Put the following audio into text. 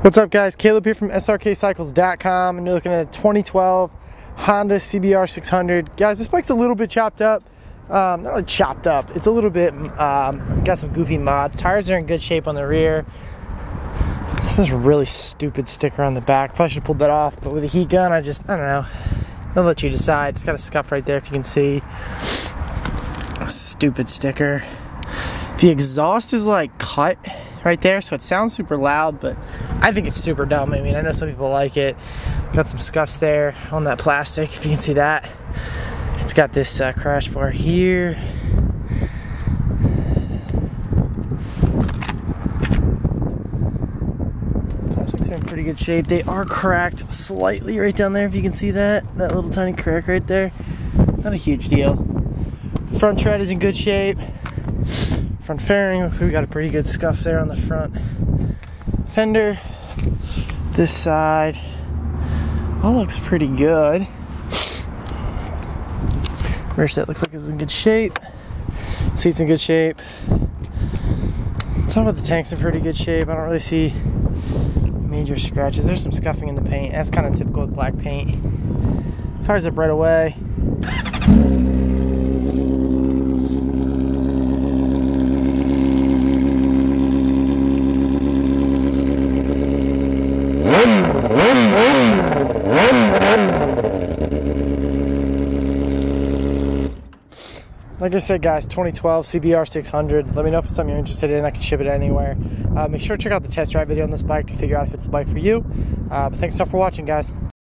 What's up, guys? Caleb here from srkcycles.com, and you're looking at a 2012 Honda CBR 600. Guys, this bike's a little bit chopped up. Not really chopped up. It's a little bit got some goofy mods. Tires are in good shape on the rear. There's a really stupid sticker on the back. Probably should have pulled that off, but with a heat gun, I don't know. I'll let you decide. It's got a scuff right there if you can see. A stupid sticker. The exhaust is like cut right there, so it sounds super loud, but I think it's super dumb. I mean, I know some people like it. Got some scuffs there on that plastic, if you can see that. It's got this crash bar here. Plastics are in pretty good shape. They are cracked slightly right down there, if you can see that. That little tiny crack right there. Not a huge deal. Front tread is in good shape. Front fairing, looks like we got a pretty good scuff there on the front fender. This side all looks pretty good. Rear set looks like it's in good shape. Seat's in good shape. Top of the tank's in pretty good shape. I don't really see major scratches. There's some scuffing in the paint. That's kind of typical with black paint. Fires up right away. Like I said, guys, 2012 CBR 600. Let me know if it's something you're interested in. I can ship it anywhere. Make sure to check out the test drive video on this bike to figure out if it's the bike for you. But thanks so much for watching, guys.